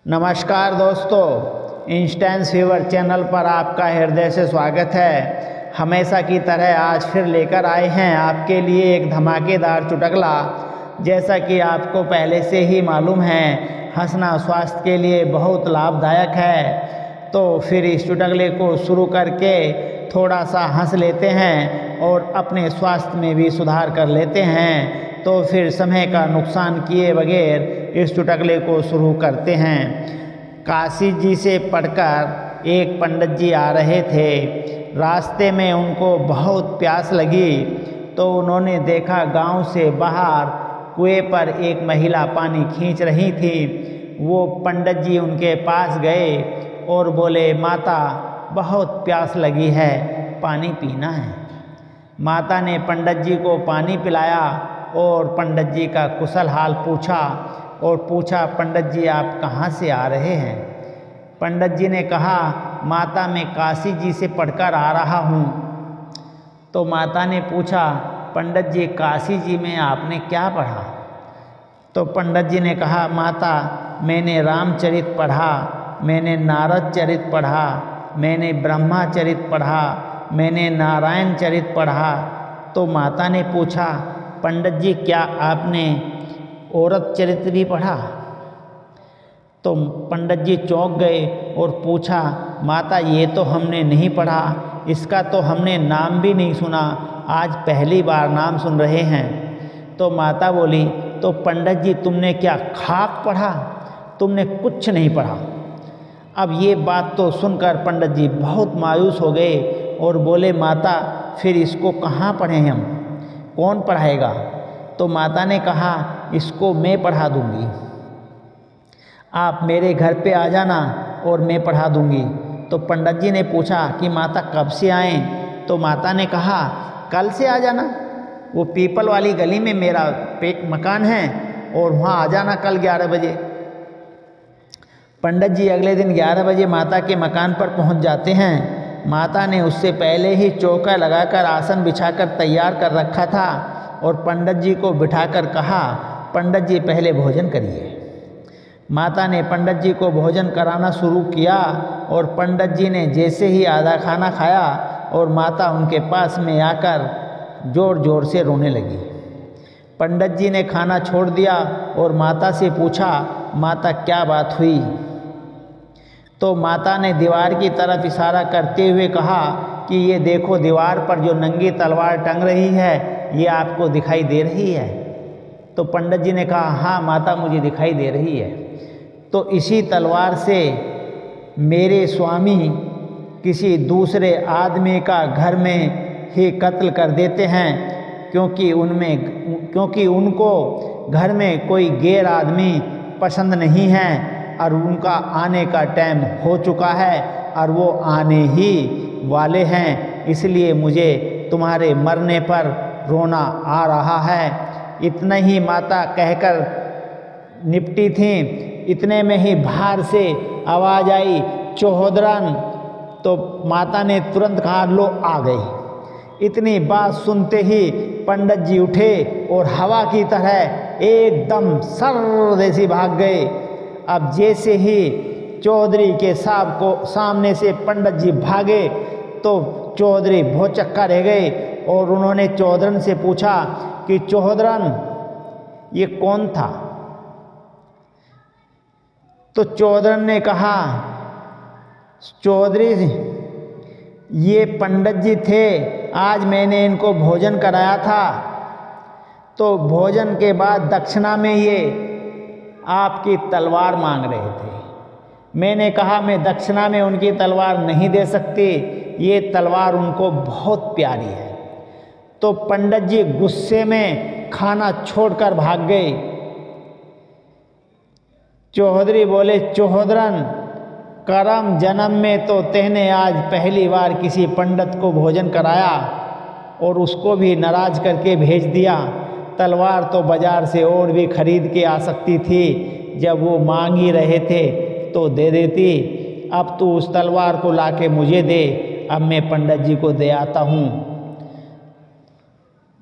नमस्कार दोस्तों, instance fever channel पर आपका हृदय से स्वागत है। हमेशा की तरह आज फिर लेकर आए हैं आपके लिए एक धमाकेदार चुटकुला। जैसा कि आपको पहले से ही मालूम है, हंसना स्वास्थ्य के लिए बहुत लाभदायक है। तो फिर इस चुटकुले को शुरू करके थोड़ा सा हंस लेते हैं और अपने स्वास्थ्य में भी सुधार कर लेते हैं। तो फिर समय का नुकसान किए बगैर इस चुटकुले को शुरू करते हैं। काशी जी से पढ़कर एक पंडित जी आ रहे थे। रास्ते में उनको बहुत प्यास लगी तो उन्होंने देखा गांव से बाहर कुएं पर एक महिला पानी खींच रही थी। वो पंडित जी उनके पास गए और बोले, माता बहुत प्यास लगी है, पानी पीना है। माता ने पंडित जी को पानी पिलाया और पंडित जी का कुशल हाल पूछा और पूछा, पंडित जी आप कहाँ से आ रहे हैं? पंडित जी ने कहा, माता मैं काशी जी से पढ़कर आ रहा हूँ। तो माता ने पूछा, पंडित जी काशी जी में आपने क्या पढ़ा? तो पंडित जी ने कहा, माता मैंने रामचरित पढ़ा, मैंने नारद चरित पढ़ा, मैंने ब्रह्मा चरित पढ़ा, मैंने नारायण चरित पढ़ा। तो माता ने पूछा, पंडित जी क्या आपने औरत चरित्र भी पढ़ा? तो पंडित जी चौंक गए और पूछा, माता ये तो हमने नहीं पढ़ा, इसका तो हमने नाम भी नहीं सुना, आज पहली बार नाम सुन रहे हैं। तो माता बोली, तो पंडित जी तुमने क्या खाक पढ़ा? तुमने कुछ नहीं पढ़ा। अब ये बात तो सुनकर पंडित जी बहुत मायूस हो गए और बोले, माता फिर इसको कहाँ पढ़ें हम, कौन पढ़ाएगा? तो माता ने कहा, इसको मैं पढ़ा दूंगी, आप मेरे घर पे आ जाना और मैं पढ़ा दूंगी। तो पंडित जी ने पूछा कि माता कब से आएँ? तो माता ने कहा, कल से आ जाना, वो पीपल वाली गली में मेरा मकान है और वहाँ आ जाना कल 11 बजे। पंडित जी अगले दिन 11 बजे माता के मकान पर पहुँच जाते हैं। माता ने उससे पहले ही चौका लगाकर आसन बिछाकर तैयार कर रखा था और पंडित जी को बिठाकर कहा, पंडित जी पहले भोजन करिए। माता ने पंडित जी को भोजन कराना शुरू किया और पंडित जी ने जैसे ही आधा खाना खाया और माता उनके पास में आकर ज़ोर ज़ोर से रोने लगी। पंडित जी ने खाना छोड़ दिया और माता से पूछा, माता क्या बात हुई? तो माता ने दीवार की तरफ इशारा करते हुए कहा कि ये देखो, दीवार पर जो नंगी तलवार टंग रही है ये आपको दिखाई दे रही है? तो पंडित जी ने कहा, हाँ माता मुझे दिखाई दे रही है। तो इसी तलवार से मेरे स्वामी किसी दूसरे आदमी का घर में ही कत्ल कर देते हैं, क्योंकि उनको घर में कोई गैर आदमी पसंद नहीं है और उनका आने का टाइम हो चुका है और वो आने ही वाले हैं, इसलिए मुझे तुम्हारे मरने पर रोना आ रहा है। इतना ही माता कहकर निपटी थी, इतने में ही बाहर से आवाज़ आई, चौधरन। तो माता ने तुरंत कहा, लो आ गई। इतनी बात सुनते ही पंडित जी उठे और हवा की तरह एकदम सर्र से भाग गए। अब जैसे ही चौधरी के साहब को सामने से पंडित जी भागे तो चौधरी भौचक्का रह गए और उन्होंने चौधरन से पूछा कि चौधरन ये कौन था? तो चौधरन ने कहा, चौधरी ये पंडित जी थे, आज मैंने इनको भोजन कराया था, तो भोजन के बाद दक्षिणा में ये आपकी तलवार मांग रहे थे। मैंने कहा मैं दक्षिणा में उनकी तलवार नहीं दे सकती, ये तलवार उनको बहुत प्यारी है। तो पंडित जी गुस्से में खाना छोड़कर भाग गए। चौधरी बोले, चौधरन करम जन्म में तो तेने आज पहली बार किसी पंडित को भोजन कराया और उसको भी नाराज करके भेज दिया। तलवार तो बाजार से और भी खरीद के आ सकती थी, जब वो मांग ही रहे थे तो दे देती। अब तू उस तलवार को लाके मुझे दे, अब मैं पंडित जी को दे आता हूँ।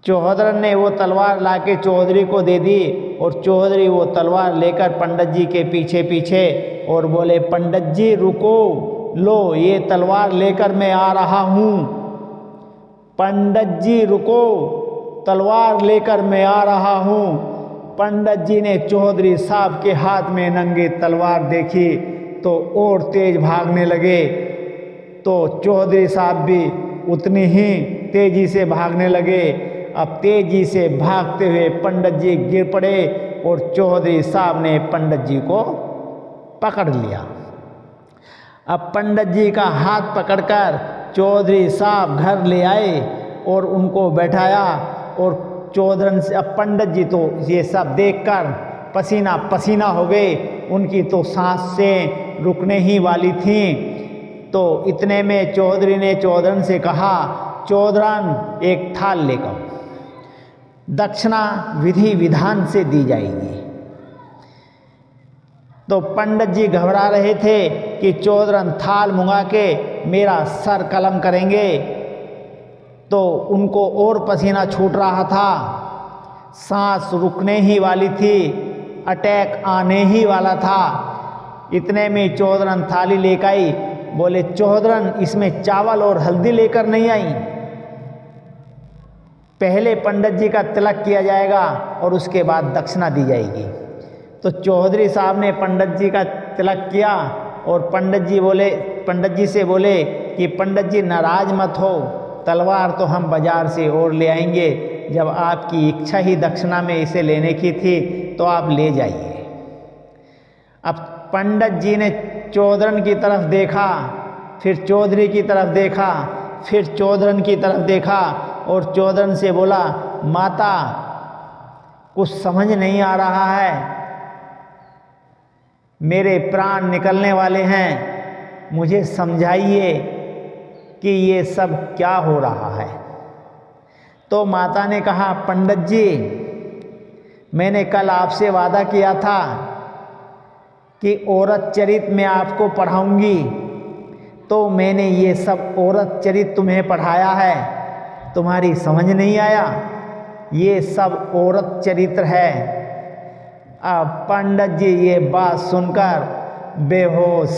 चौधरन ने वो तलवार लाके चौधरी को दे दी और चौधरी वो तलवार लेकर पंडित जी के पीछे पीछे और बोले, पंडित जी रुको, लो ये तलवार लेकर मैं आ रहा हूँ। पंडित जी रुको, तलवार लेकर मैं आ रहा हूँ। पंडित जी ने चौधरी साहब के हाथ में नंगी तलवार देखी तो और तेज भागने लगे। तो चौधरी साहब भी उतनी ही तेजी से भागने लगे। अब तेजी से भागते हुए पंडित जी गिर पड़े और चौधरी साहब ने पंडित जी को पकड़ लिया। अब पंडित जी का हाथ पकड़कर चौधरी साहब घर ले आए और उनको बैठाया और चौधरन से, अब पंडित जी तो ये सब देखकर पसीना पसीना हो गए, उनकी तो सांसें रुकने ही वाली थीं। तो इतने में चौधरी ने चौधरन से कहा, चौधरन एक थाल लेकर आओ, दक्षिणा विधि विधान से दी जाएगी। तो पंडित जी घबरा रहे थे कि चौधरन थाल मंगा के मेरा सर कलम करेंगे। तो उनको और पसीना छूट रहा था, सांस रुकने ही वाली थी, अटैक आने ही वाला था। इतने में चौधरन थाली लेकर आई। बोले, चौधरन इसमें चावल और हल्दी लेकर नहीं आई, पहले पंडित जी का तिलक किया जाएगा और उसके बाद दक्षिणा दी जाएगी। तो चौधरी साहब ने पंडित जी का तिलक किया और पंडित जी से बोले कि पंडित जी नाराज मत हो, तलवार तो हम बाजार से और ले आएंगे, जब आपकी इच्छा ही दक्षिणा में इसे लेने की थी तो आप ले जाइए। अब पंडित जी ने चौधरन की तरफ देखा, फिर चौधरी की तरफ देखा, फिर चौधरन की तरफ देखा और चौधरन से बोला, माता कुछ समझ नहीं आ रहा है, मेरे प्राण निकलने वाले हैं, मुझे समझाइए कि ये सब क्या हो रहा है। तो माता ने कहा, पंडित जी मैंने कल आपसे वादा किया था कि औरत चरित मैं आपको पढ़ाऊंगी, तो मैंने ये सब औरत चरित तुम्हें पढ़ाया है, तुम्हारी समझ नहीं आया, ये सब औरत चरित्र है। अब पंडित जी ये बात सुनकर बेहोश